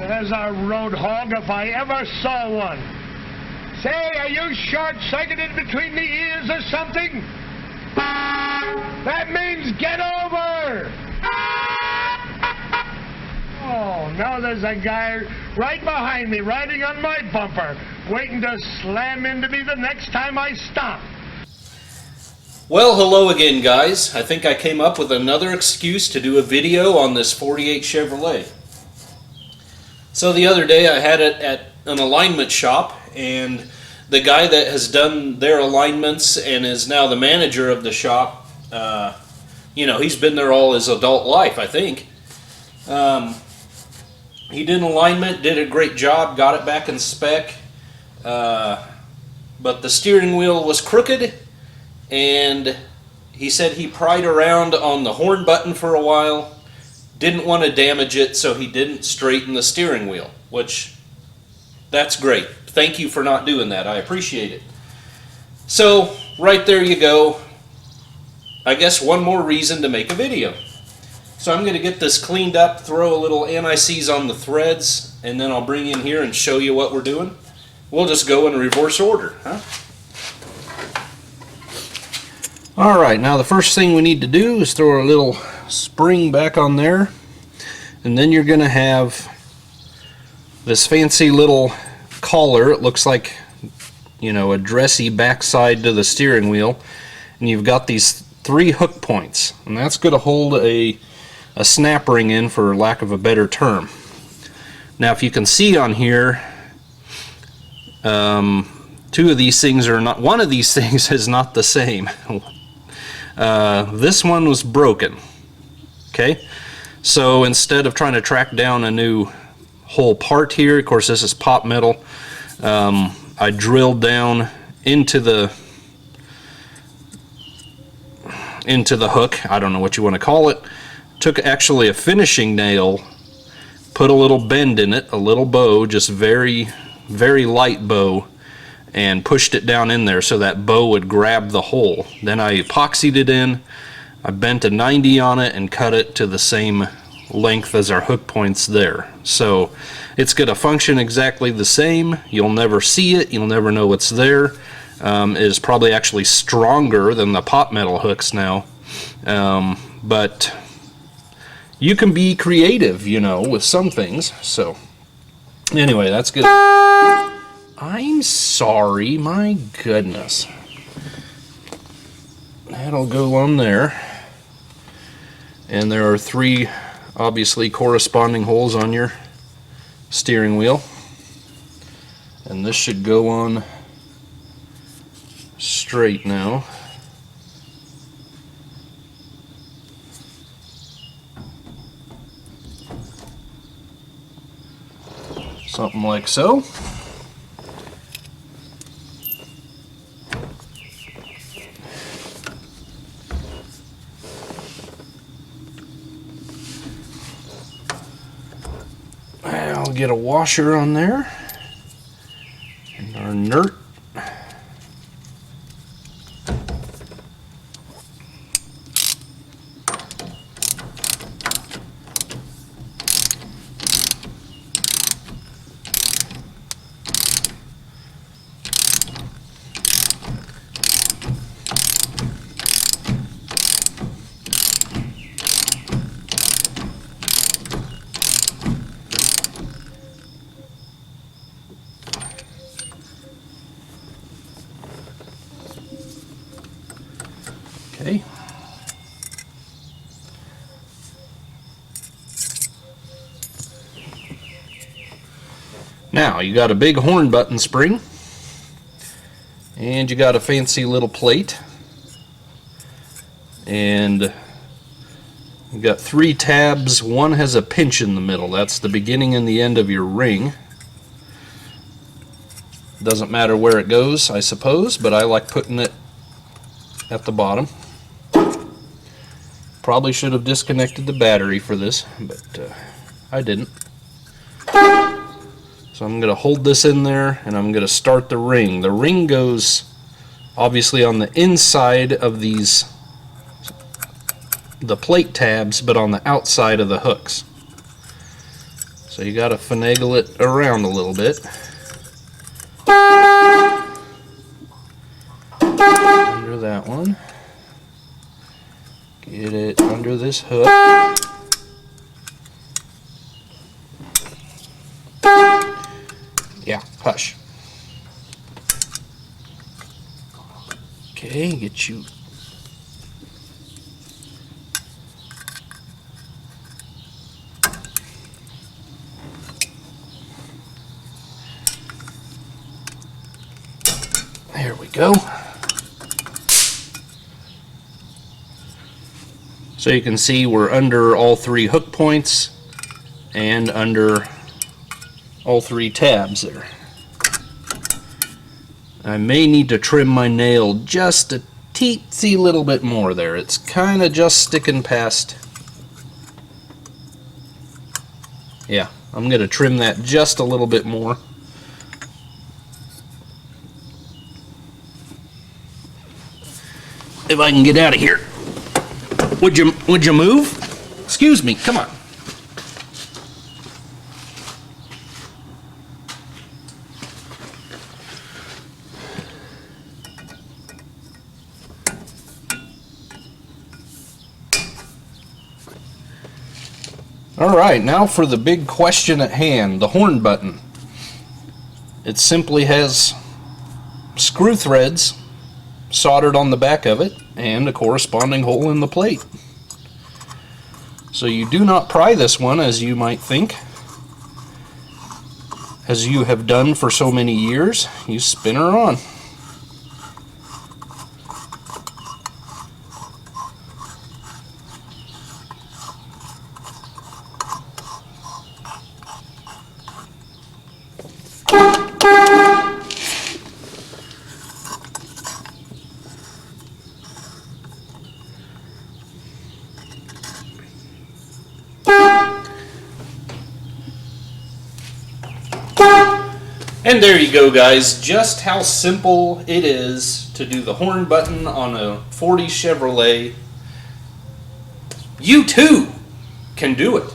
There's a road hog if I ever saw one. Say, are you short-sighted between the ears or something? That means get over! Oh, now there's a guy right behind me riding on my bumper, waiting to slam into me the next time I stop. Well, hello again, guys. I think I came up with another excuse to do a video on this 48 Chevrolet. So the other day I had it at an alignment shop, and the guy that has done their alignments and is now the manager of the shop, you know, he's been there all his adult life, I think. He did an alignment, did a great job, got it back in spec, but the steering wheel was crooked, and he said he pried around on the horn button for a while, didn't want to damage it, so he didn't straighten the steering wheel, which, that's great. Thank you for not doing that. I appreciate it. So, right there you go. I guess one more reason to make a video. So I'm going to get this cleaned up, throw a little anti-seize on the threads, and then I'll bring in here and show you what we're doing. We'll just go in reverse order, huh? Alright, now the first thing we need to do is throw a little spring back on there, and then you're going to have this fancy little collar. It looks like, you know, a dressy backside to the steering wheel, and you've got these 3 hook points, and that's going to hold a snap ring in, for lack of a better term. Now if you can see on here, two of these things are not, one of these things is not the same. This one was broken. Okay, so instead of trying to track down a new whole part here, of course this is pop metal, I drilled down into the hook, I don't know what you want to call it, took actually a finishing nail, put a little bend in it, a little bow, just very light bow, and pushed it down in there so that bow would grab the hole. Then I epoxied it in, I bent a 90 on it and cut it to the same length as our hook points there. So it's going to function exactly the same. You'll never see it, you'll never know it's there. It is probably actually stronger than the pop metal hooks now, but you can be creative, you know, with some things. So anyway, that's good. I'm sorry, my goodness. That'll go on there. And there are 3 obviously corresponding holes on your steering wheel. And this should go on straight now. Something like so. I'll get a washer on there and our nert. Okay. Now you got a big horn button spring, and you got a fancy little plate, and you got 3 tabs. One has a pinch in the middle. That's the beginning and the end of your ring. Doesn't matter where it goes, I suppose, but I like putting it at the bottom. Probably should have disconnected the battery for this, but I didn't. So I'm going to hold this in there, and I'm going to start the ring. The ring goes obviously on the inside of the plate tabs, but on the outside of the hooks. So you got to finagle it around a little bit. Under that one. Get it under this hook. Yeah, hush. Okay, get you. There we go. So you can see we're under all three hook points and under all three tabs there. I may need to trim my nail just a teensy little bit more there. It's kind of just sticking past. Yeah, I'm going to trim that just a little bit more. If I can get out of here. Would you move? Excuse me, come on. Alright, now for the big question at hand, the horn button. It simply has screw threads soldered on the back of it and a corresponding hole in the plate. So you do not pry this one as you might think, as you have done for so many years. You spin her on. And there you go, guys, just how simple it is to do the horn button on a 40 Chevrolet. You too can do it.